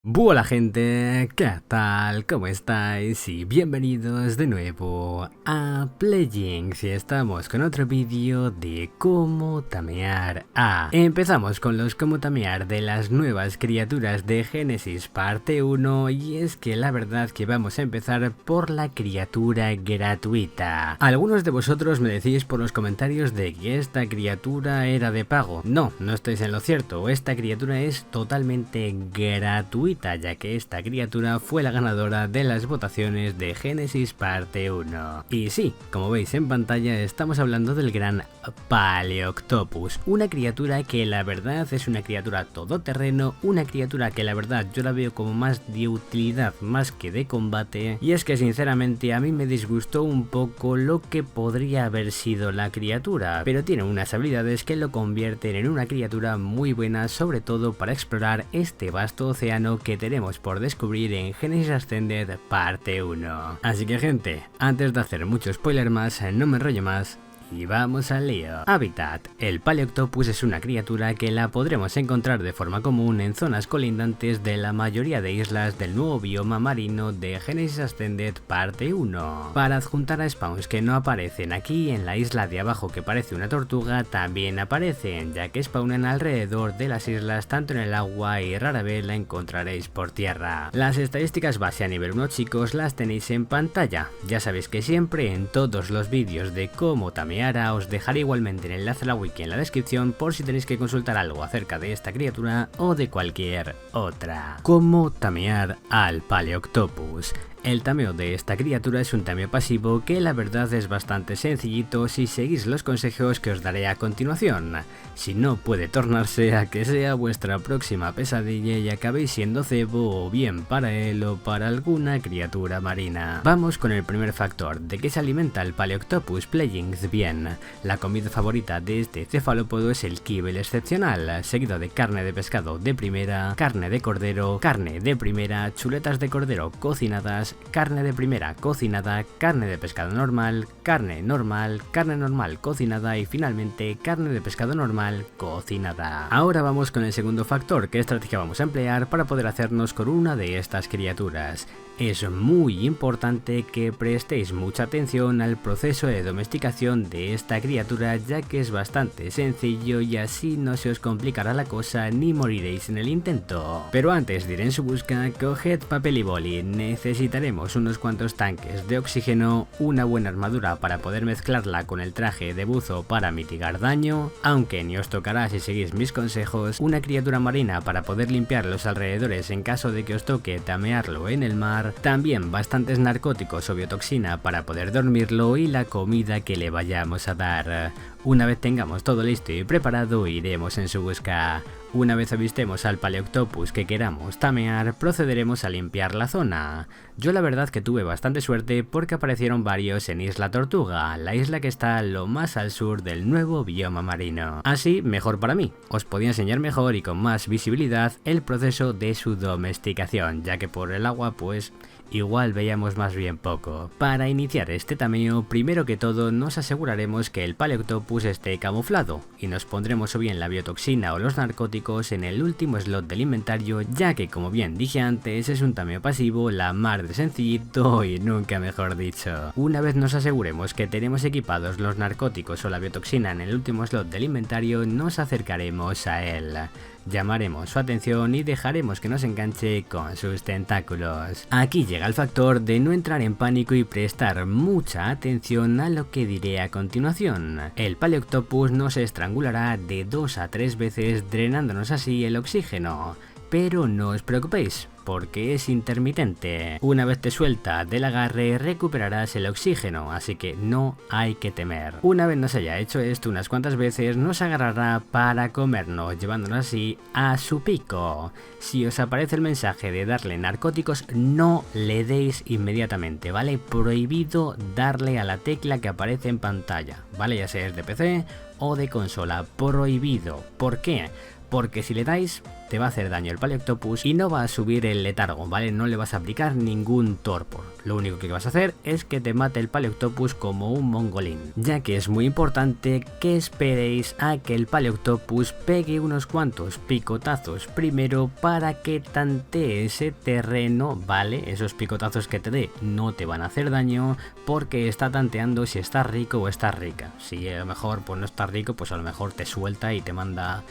Hola gente, ¿qué tal? ¿Cómo estáis? Y bienvenidos de nuevo a Playings y estamos con otro vídeo de cómo tamear a... Empezamos con los cómo tamear de las nuevas criaturas de Génesis parte 1 y es que la verdad que vamos a empezar por la criatura gratuita. Algunos de vosotros me decís por los comentarios de que esta criatura era de pago. No estáis en lo cierto, esta criatura es totalmente gratuita, ya que esta criatura fue la ganadora de las votaciones de Génesis parte 1. Y sí, como veis en pantalla estamos hablando del gran Paleoctopus, una criatura que la verdad es una criatura todoterreno, una criatura que la verdad yo la veo como más de utilidad más que de combate, y es que sinceramente a mí me disgustó un poco lo que podría haber sido la criatura, pero tiene unas habilidades que lo convierten en una criatura muy buena, sobre todo para explorar este vasto océano que tenemos por descubrir en Genesis Ascended parte 1. Así que gente, antes de hacer mucho spoiler más, no me enrollo más y vamos al lío. Hábitat. El Paleoctopus es una criatura que la podremos encontrar de forma común en zonas colindantes de la mayoría de islas del nuevo bioma marino de Genesis Ascended parte 1. Para adjuntar a spawns que no aparecen aquí, en la isla de abajo que parece una tortuga también aparecen, ya que spawnan alrededor de las islas tanto en el agua y rara vez la encontraréis por tierra. Las estadísticas base a nivel 1 chicos las tenéis en pantalla. Ya sabéis que siempre en todos los vídeos de cómo también os dejaré igualmente el enlace a la wiki en la descripción por si tenéis que consultar algo acerca de esta criatura o de cualquier otra. ¿Cómo tamear al Paleoctopus? El tameo de esta criatura es un tameo pasivo que la verdad es bastante sencillito si seguís los consejos que os daré a continuación. Si no, puede tornarse a que sea vuestra próxima pesadilla y acabéis siendo cebo o bien para él o para alguna criatura marina. Vamos con el primer factor, ¿de qué se alimenta el Paleoctopus Playings? Bien, la comida favorita de este cefalópodo es el kibble excepcional, seguido de carne de pescado de primera, carne de cordero, carne de primera, chuletas de cordero cocinadas, carne de primera cocinada, carne de pescado normal, carne normal cocinada y finalmente carne de pescado normal cocinada. Ahora vamos con el segundo factor, qué estrategia vamos a emplear para poder hacernos con una de estas criaturas. Es muy importante que prestéis mucha atención al proceso de domesticación de esta criatura, ya que es bastante sencillo y así no se os complicará la cosa ni moriréis en el intento. Pero antes de ir en su busca, coged papel y boli, necesitaremos unos cuantos tanques de oxígeno, una buena armadura para poder mezclarla con el traje de buzo para mitigar daño, aunque ni os tocará si seguís mis consejos, una criatura marina para poder limpiar los alrededores en caso de que os toque tamearlo en el mar, también bastantes narcóticos o biotoxina para poder dormirlo y la comida que le vayamos a dar. Una vez tengamos todo listo y preparado, iremos en su busca. Una vez avistemos al Paleoctopus que queramos tamear, procederemos a limpiar la zona. Yo la verdad que tuve bastante suerte porque aparecieron varios en Isla Tortuga, la isla que está lo más al sur del nuevo bioma marino. Así, mejor para mí, os podía enseñar mejor y con más visibilidad el proceso de su domesticación, ya que por el agua pues igual veíamos más bien poco. Para iniciar este tameo, primero que todo nos aseguraremos que el Paleoctopus esté camuflado y nos pondremos o bien la biotoxina o los narcóticos en el último slot del inventario, ya que como bien dije antes es un tameo pasivo la mar de sencillito y nunca mejor dicho. Una vez nos aseguremos que tenemos equipados los narcóticos o la biotoxina en el último slot del inventario, nos acercaremos a él. Llamaremos su atención y dejaremos que nos enganche con sus tentáculos. Aquí llega el factor de no entrar en pánico y prestar mucha atención a lo que diré a continuación. El Paleoctopus nos estrangulará de 2 a 3 veces, drenándonos así el oxígeno. Pero no os preocupéis, porque es intermitente. Una vez te suelta del agarre recuperarás el oxígeno, así que no hay que temer. Una vez nos haya hecho esto unas cuantas veces, nos agarrará para comernos, llevándonos así a su pico. Si os aparece el mensaje de darle narcóticos, no le deis inmediatamente, ¿vale? Prohibido darle a la tecla que aparece en pantalla, ¿vale? Ya sea de PC o de consola, prohibido. ¿Por qué? porque si le dais te va a hacer daño el Paleoctopus y no va a subir el letargo, ¿vale? No le vas a aplicar ningún torpor. Lo único que vas a hacer es que te mate el Paleoctopus como un mongolín, ya que es muy importante que esperéis a que el Paleoctopus pegue unos cuantos picotazos primero para que tantee ese terreno, ¿vale? Esos picotazos que te dé no te van a hacer daño porque está tanteando si está rico o está rica. Si a lo mejor pues no está rico, pues a lo mejor te suelta y te manda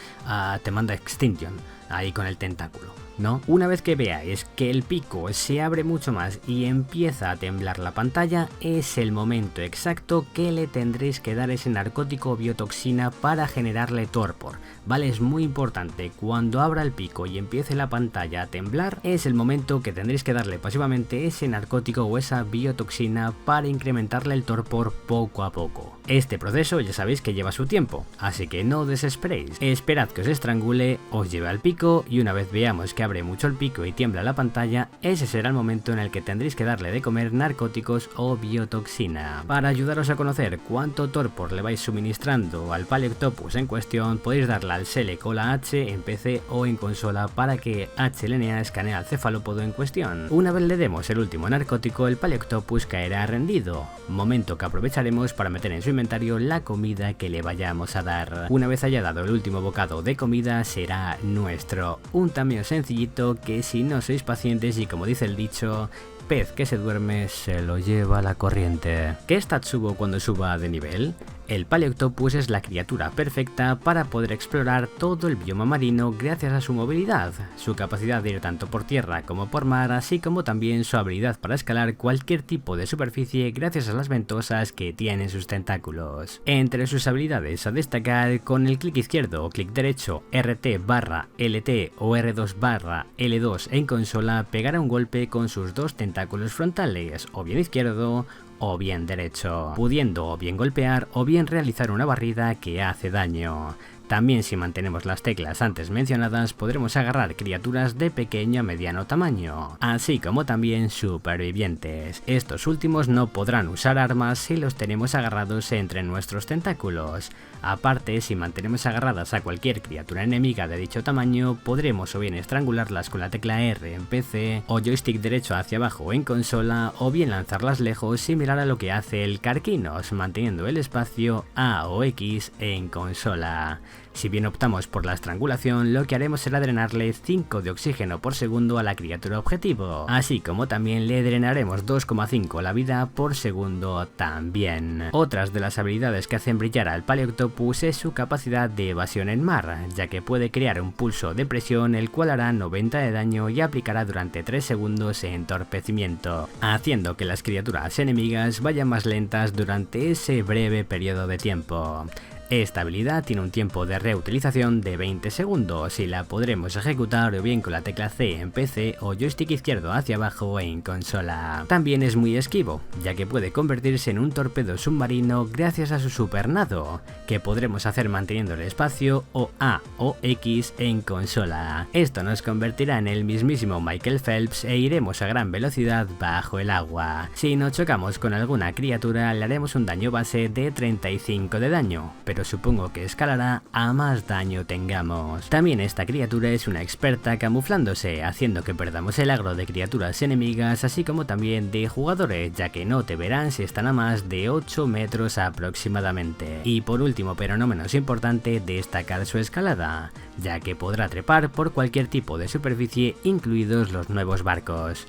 Extinction ahí con el tentáculo, ¿no? Una vez que veáis que el pico se abre mucho más y empieza a temblar la pantalla, es el momento exacto que le tendréis que dar ese narcótico o biotoxina para generarle torpor, ¿vale? Es muy importante, cuando abra el pico y empiece la pantalla a temblar, es el momento que tendréis que darle pasivamente ese narcótico o esa biotoxina para incrementarle el torpor poco a poco. Este proceso ya sabéis que lleva su tiempo, así que no desesperéis, esperad que os estrangule, os lleve al pico y una vez veamos que abre mucho el pico y tiembla la pantalla, ese será el momento en el que tendréis que darle de comer narcóticos o biotoxina. Para ayudaros a conocer cuánto torpor le vais suministrando al Paleoctopus en cuestión, podéis darle al Select o la H en PC o en consola para que HLNA escanee al cefalópodo en cuestión. Una vez le demos el último narcótico, el Paleoctopus caerá rendido, momento que aprovecharemos para meter en su inventario la comida que le vayamos a dar. Una vez haya dado el último bocado de comida, será nuestro. Un tameo sencillito que, si no sois pacientes y como dice el dicho, pez que se duerme se lo lleva la corriente. ¿Qué stats subo cuando suba de nivel? El Paleoctopus es la criatura perfecta para poder explorar todo el bioma marino gracias a su movilidad, su capacidad de ir tanto por tierra como por mar, así como también su habilidad para escalar cualquier tipo de superficie gracias a las ventosas que tienen sus tentáculos. Entre sus habilidades a destacar, con el clic izquierdo o clic derecho, RT/LT o R2/L2 en consola, pegará un golpe con sus dos tentáculos frontales, o bien izquierdo o bien derecho, pudiendo o bien golpear o bien realizar una barrida que hace daño. También, si mantenemos las teclas antes mencionadas, podremos agarrar criaturas de pequeño a mediano tamaño, así como también supervivientes. Estos últimos no podrán usar armas si los tenemos agarrados entre nuestros tentáculos. Aparte, si mantenemos agarradas a cualquier criatura enemiga de dicho tamaño, podremos o bien estrangularlas con la tecla R en PC o joystick derecho hacia abajo en consola, o bien lanzarlas lejos similar a lo que hace el Carquinos, manteniendo el espacio A o X en consola. Si bien optamos por la estrangulación, lo que haremos será drenarle 5 de oxígeno por segundo a la criatura objetivo, así como también le drenaremos 2,5 la vida por segundo también. Otras de las habilidades que hacen brillar al Paleoctopus es su capacidad de evasión en mar, ya que puede crear un pulso de presión el cual hará 90 de daño y aplicará durante 3 segundos entorpecimiento, haciendo que las criaturas enemigas vayan más lentas durante ese breve periodo de tiempo. Esta habilidad tiene un tiempo de reutilización de 20 segundos y la podremos ejecutar o bien con la tecla C en PC o joystick izquierdo hacia abajo en consola. También es muy esquivo, ya que puede convertirse en un torpedo submarino gracias a su supernado, que podremos hacer manteniendo el espacio o A o X en consola. Esto nos convertirá en el mismísimo Michael Phelps e iremos a gran velocidad bajo el agua. Si nos chocamos con alguna criatura, le haremos un daño base de 35 de daño, pero supongo que escalará a más daño tengamos. También esta criatura es una experta camuflándose, haciendo que perdamos el agro de criaturas enemigas, así como también de jugadores, ya que no te verán si están a más de 8 metros aproximadamente. Y por último, pero no menos importante, destacar su escalada, ya que podrá trepar por cualquier tipo de superficie, incluidos los nuevos barcos.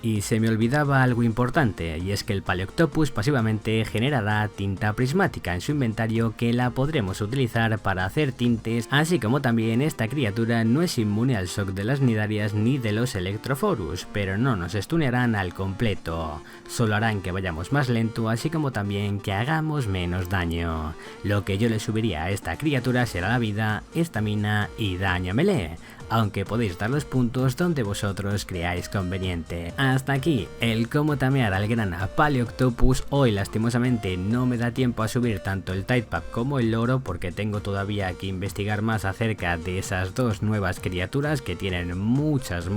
Y se me olvidaba algo importante, y es que el Paleoctopus pasivamente generará tinta prismática en su inventario que la podremos utilizar para hacer tintes, así como también esta criatura no es inmune al shock de las nidarias ni de los Electrophorus, pero no nos stunearán al completo, solo harán que vayamos más lento, así como también que hagamos menos daño. Lo que yo le subiría a esta criatura será la vida, estamina y daño melee, aunque podéis dar los puntos donde vosotros creáis conveniente. Hasta aquí el cómo tamear al gran Paleoctopus. Hoy lastimosamente no me da tiempo a subir tanto el Tidepap como el loro, porque tengo todavía que investigar más acerca de esas dos nuevas criaturas que tienen muchas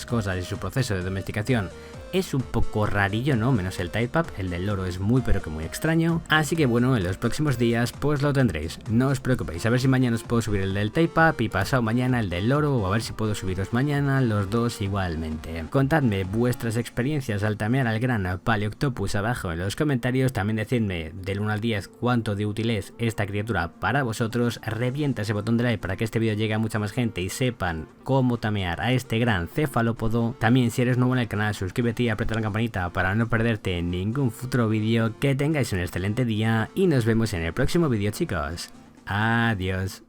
cosas y su proceso de domesticación es un poco rarillo, ¿no? Menos el type up, el del loro es muy pero que muy extraño. Así que bueno, en los próximos días pues lo tendréis. No os preocupéis, a ver si mañana os puedo subir el del type up y pasado mañana el del loro, o a ver si puedo subiros mañana los dos igualmente. Contadme vuestras experiencias al tamear al gran Paleoctopus abajo en los comentarios. También decidme del 1 al 10 cuánto de útil es esta criatura para vosotros. Revienta ese botón de like para que este vídeo llegue a mucha más gente y sepan cómo tamear a este gran cefalópodo. También, si eres nuevo en el canal, suscríbete y aprieta la campanita para no perderte ningún futuro vídeo. Que tengáis un excelente día y nos vemos en el próximo vídeo, chicos. Adiós.